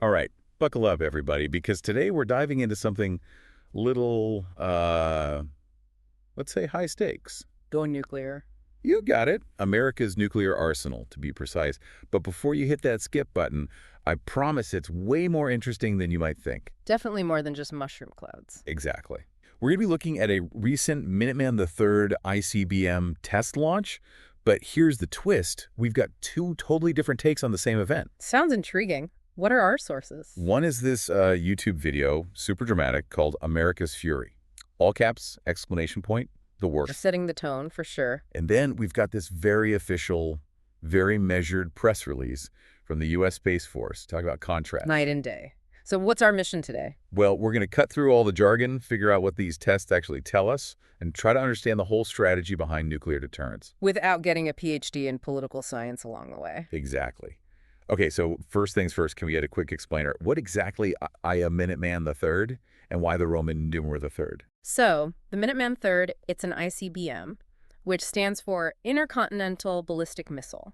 All right, buckle up, everybody, because today we're diving into something little, let's say high stakes. Going nuclear. You got it. America's nuclear arsenal, to be precise. But before you hit that skip button, I promise it's way more interesting than you might think. Definitely more than just mushroom clouds. Exactly. We're going to be looking at a recent Minuteman III ICBM test launch, but here's the twist. We've got two totally different takes on the same event. Sounds intriguing. What are our sources? One is this YouTube video, super dramatic, called America's Fury. All caps, exclamation point, the worst. Setting the tone, for sure. And then we've got this very official, very measured press release from the U.S. Space Force. Talk about contrast. Night and day. So what's our mission today? Well, we're going to cut through all the jargon, figure out what these tests actually tell us, and try to understand the whole strategy behind nuclear deterrence. Without getting a PhD in political science along the way. Exactly. Okay, so first things first, can we get a quick explainer? What exactly I a Minuteman III and why the Roman numeral III? So, the Minuteman III, it's an ICBM, which stands for Intercontinental Ballistic Missile.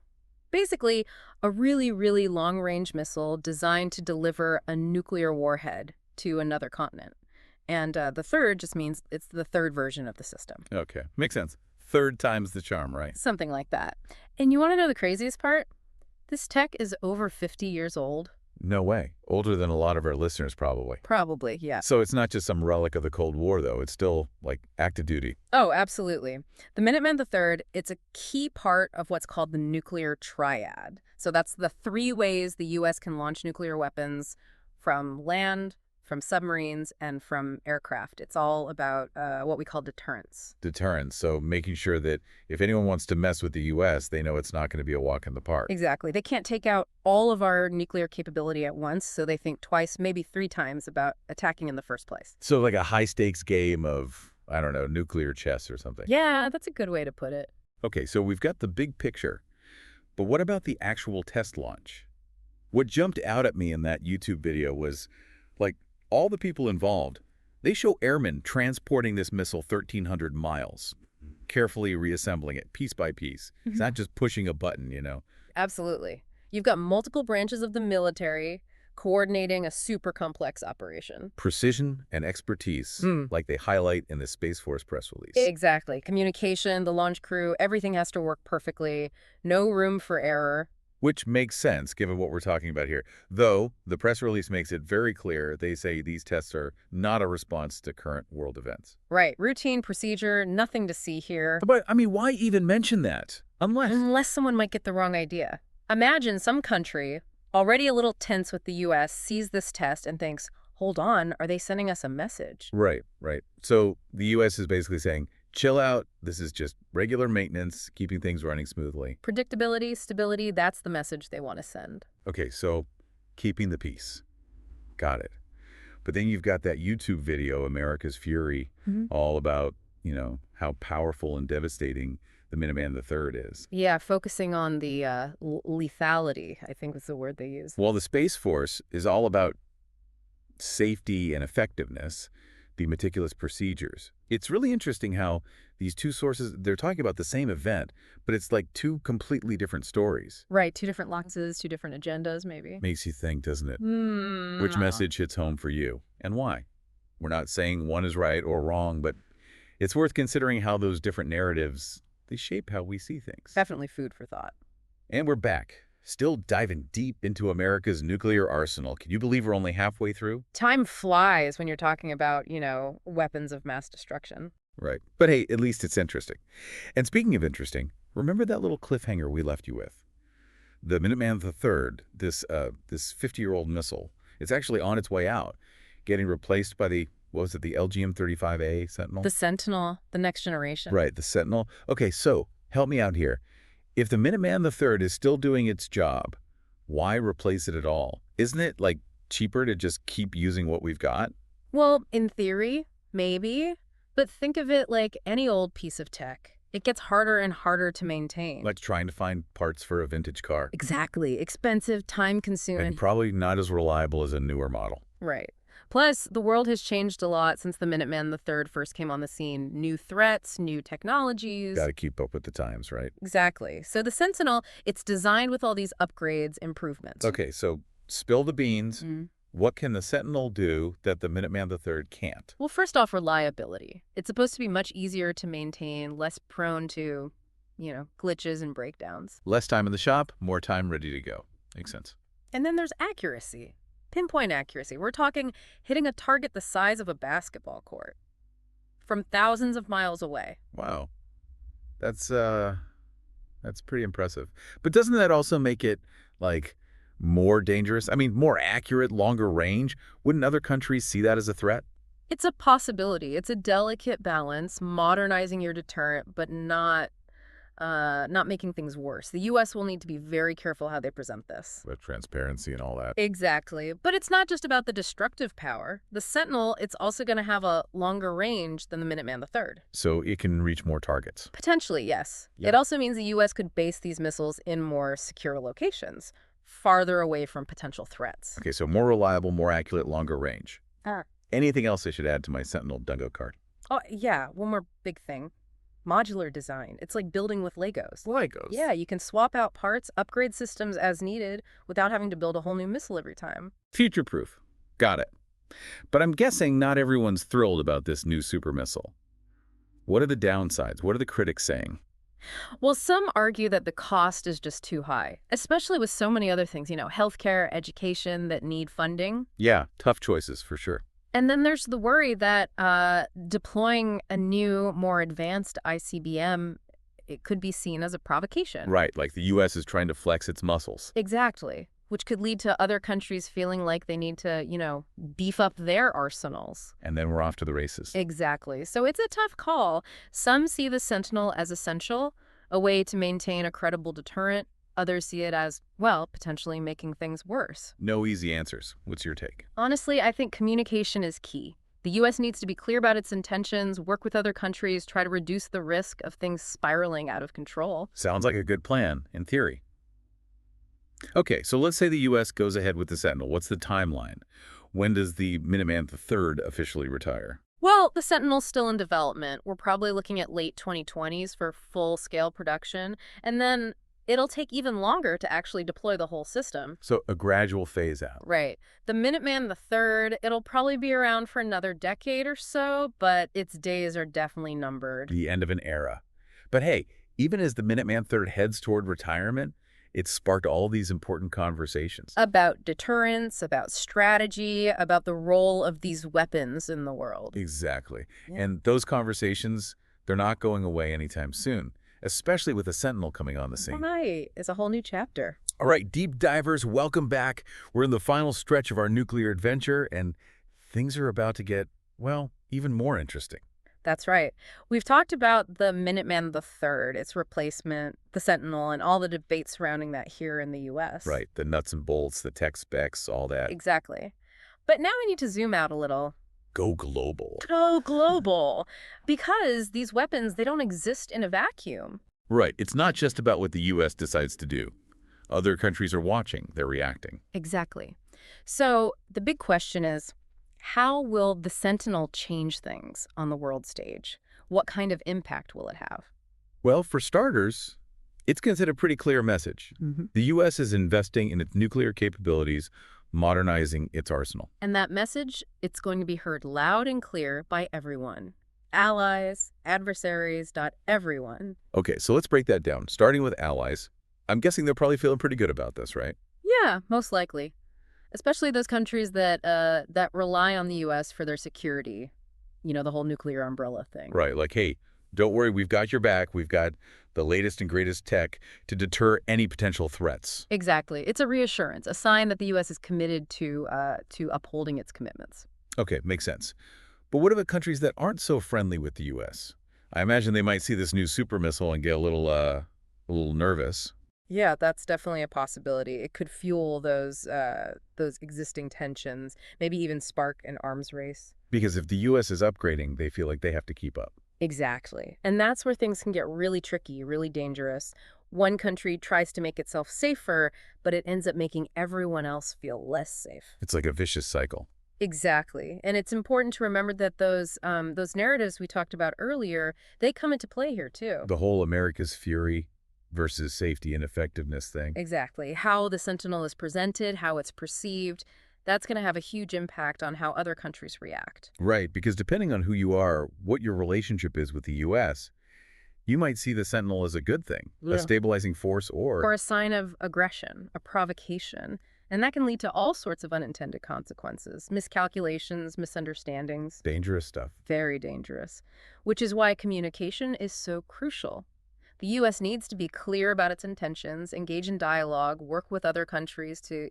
Basically, a really, really long-range missile designed to deliver a nuclear warhead to another continent. And the third just means it's the third version of the system. Okay, makes sense. Third time's the charm, right? Something like that. And you want to know the craziest part? This tech is over 50 years old. No way. Older than a lot of our listeners, probably. Probably, yeah. So it's not just some relic of the Cold War, though. It's still, like, active duty. Oh, absolutely. The Minuteman III, it's a key part of what's called the nuclear triad. So that's the three ways the U.S. can launch nuclear weapons from land, from submarines, and from aircraft. It's all about what we call deterrence. Deterrence, so making sure that if anyone wants to mess with the U.S., they know it's not going to be a walk in the park. Exactly. They can't take out all of our nuclear capability at once, so they think twice, maybe three times about attacking in the first place. So like a high-stakes game of, I don't know, nuclear chess or something. Yeah, that's a good way to put it. Okay, so we've got the big picture, but what about the actual test launch? What jumped out at me in that YouTube video was, like, all the people involved, they show airmen transporting this missile 1,300 miles, carefully reassembling it piece by piece. It's not just pushing a button, you know. Absolutely. You've got multiple branches of the military coordinating a super complex operation. Precision and expertise, like they highlight in the Space Force press release. Exactly. Communication, the launch crew, everything has to work perfectly. No room for error. Which makes sense, given what we're talking about here. Though, the press release makes it very clear, they say these tests are not a response to current world events. Right. Routine procedure, nothing to see here. But, I mean, why even mention that? Unless someone might get the wrong idea. Imagine some country, already a little tense with the U.S., sees this test and thinks, hold on, are they sending us a message? Right, right. So the U.S. is basically saying, chill out, this is just regular maintenance, keeping things running smoothly. Predictability, stability, that's the message they want to send. Okay, so keeping the peace. Got it. But then you've got that YouTube video, America's Fury, all about, you know, how powerful and devastating the Minuteman III is. Yeah, focusing on the lethality, I think was the word they used. While the Space Force is all about safety and effectiveness, the meticulous procedures. It's really interesting how these two sources, they're talking about the same event, but it's like two completely different stories. Right, two different lenses, two different agendas, maybe. Makes you think, doesn't it? Which message hits home for you, and why? We're not saying one is right or wrong, but it's worth considering how those different narratives, they shape how we see things. Definitely food for thought. And we're back. Still diving deep into America's nuclear arsenal. Can you believe we're only halfway through? Time flies when you're talking about, you know, weapons of mass destruction. Right. But hey, at least it's interesting. And speaking of interesting, remember that little cliffhanger we left you with? The Minuteman III, this 50-year-old missile, it's actually on its way out, getting replaced by the, what was it, the LGM-35A Sentinel? The Sentinel, the next generation. Right, the Sentinel. Okay, so help me out here. If the Minuteman III is still doing its job, why replace it at all? Isn't it, like, cheaper to just keep using what we've got? Well, in theory, maybe. But think of it like any old piece of tech. It gets harder and harder to maintain. Like trying to find parts for a vintage car. Exactly. Expensive, time-consuming. And probably not as reliable as a newer model. Right. Plus, the world has changed a lot since the Minuteman III first came on the scene. New threats, new technologies. Got to keep up with the times, right? Exactly. So the Sentinel, it's designed with all these upgrades, improvements. Okay, so spill the beans. Mm. What can the Sentinel do that the Minuteman III can't? Well, first off, reliability. It's supposed to be much easier to maintain, less prone to, glitches and breakdowns. Less time in the shop, more time ready to go. Makes sense. And then there's accuracy. Pinpoint accuracy. We're talking hitting a target the size of a basketball court from thousands of miles away. Wow. That's pretty impressive. But doesn't that also make it, like, more dangerous? I mean, more accurate, longer range? Wouldn't other countries see that as a threat? It's a possibility. It's a delicate balance, modernizing your deterrent, but not making things worse. The U.S. will need to be very careful how they present this. With transparency and all that. Exactly. But it's not just about the destructive power. The Sentinel, it's also going to have a longer range than the Minuteman III. So it can reach more targets. Potentially, yes. Yeah. It also means the U.S. could base these missiles in more secure locations, farther away from potential threats. Okay, so more reliable, more accurate, longer range. Anything else I should add to my Sentinel Dungo card? Oh, yeah. One more big thing. Modular design. It's like building with Legos. Legos? Yeah, you can swap out parts, upgrade systems as needed without having to build a whole new missile every time. Future-proof. Got it. But I'm guessing not everyone's thrilled about this new super missile. What are the downsides? What are the critics saying? Well, some argue that the cost is just too high, especially with so many other things, healthcare, education that need funding. Yeah, tough choices for sure. And then there's the worry that deploying a new, more advanced ICBM, it could be seen as a provocation. Right, like the U.S. is trying to flex its muscles. Exactly, which could lead to other countries feeling like they need to, beef up their arsenals. And then we're off to the races. Exactly. So it's a tough call. Some see the Sentinel as essential, a way to maintain a credible deterrent. Others see it as, well, potentially making things worse. No easy answers. What's your take? Honestly, I think communication is key. The U.S. needs to be clear about its intentions, work with other countries, try to reduce the risk of things spiraling out of control. Sounds like a good plan, in theory. Okay, so let's say the U.S. goes ahead with the Sentinel. What's the timeline? When does the Minuteman III officially retire? Well, the Sentinel's still in development. We're probably looking at late 2020s for full-scale production. And then it'll take even longer to actually deploy the whole system. So a gradual phase out. Right. The Minuteman III, it'll probably be around for another decade or so, but its days are definitely numbered. The end of an era. But hey, even as the Minuteman III heads toward retirement, it sparked all these important conversations. About deterrence, about strategy, about the role of these weapons in the world. Exactly. Yeah. And those conversations, they're not going away anytime soon, especially with the Sentinel coming on the scene. Right. It's a whole new chapter. All right, deep divers, welcome back. We're in the final stretch of our nuclear adventure, and things are about to get, well, even more interesting. That's right. We've talked about the Minuteman III, its replacement, the Sentinel, and all the debate surrounding that here in the U.S. Right, the nuts and bolts, the tech specs, all that. Exactly. But now we need to zoom out a little. Go global. Go global. Because these weapons, they don't exist in a vacuum. Right, it's not just about what the U.S. decides to do. Other countries are watching, they're reacting. Exactly. So the big question is, how will the Sentinel change things on the world stage? What kind of impact will it have? Well, for starters, it's going to send a pretty clear message. Mm-hmm. The U.S. is investing in its nuclear capabilities, modernizing its arsenal. And that message, it's going to be heard loud and clear by everyone. Allies, adversaries, everyone. Okay, so let's break that down. Starting with allies, I'm guessing they're probably feeling pretty good about this, right? Yeah, most likely. Especially those countries that rely on the U.S. for their security. The whole nuclear umbrella thing. Right, like, hey, don't worry, we've got your back. We've got the latest and greatest tech to deter any potential threats. Exactly. It's a reassurance, a sign that the U.S. is committed to upholding its commitments. Okay, makes sense. But what about countries that aren't so friendly with the U.S.? I imagine they might see this new super missile and get a little nervous. Yeah, that's definitely a possibility. It could fuel those existing tensions, maybe even spark an arms race. Because if the U.S. is upgrading, they feel like they have to keep up. Exactly. And that's where things can get really tricky, really dangerous. One country tries to make itself safer, but it ends up making everyone else feel less safe. It's like a vicious cycle. Exactly. And it's important to remember that those narratives we talked about earlier, they come into play here too. The whole America's fury, versus safety and effectiveness thing. Exactly. How the Sentinel is presented, how it's perceived, that's going to have a huge impact on how other countries react. Right, because depending on who you are, what your relationship is with the U.S., you might see the Sentinel as a good thing, a Yeah. stabilizing force, Or or a sign of aggression, a provocation. And that can lead to all sorts of unintended consequences, miscalculations, misunderstandings. dangerous stuff. Very dangerous. Which is why communication is so crucial. The U.S. needs to be clear about its intentions, engage in dialogue, work with other countries to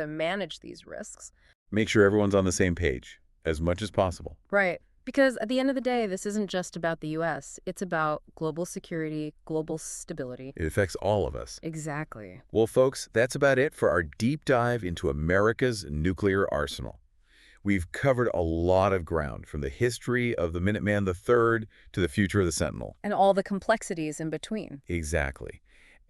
manage these risks. Make sure everyone's on the same page as much as possible. Right. Because at the end of the day, this isn't just about the U.S. It's about global security, global stability. It affects all of us. Exactly. Well, folks, that's about it for our deep dive into America's nuclear arsenal. We've covered a lot of ground, from the history of the Minuteman III to the future of the Sentinel. And all the complexities in between. Exactly.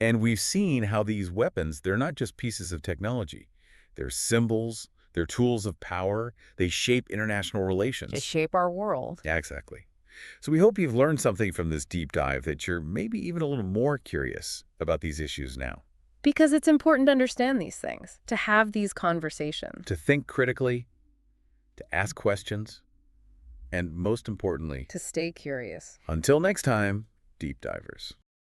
And we've seen how these weapons, they're not just pieces of technology. They're symbols, they're tools of power, they shape international relations. To shape our world. Yeah, exactly. So we hope you've learned something from this deep dive, that you're maybe even a little more curious about these issues now. Because it's important to understand these things, to have these conversations. To think critically, to ask questions, and most importantly, To stay curious. until next time, deep divers.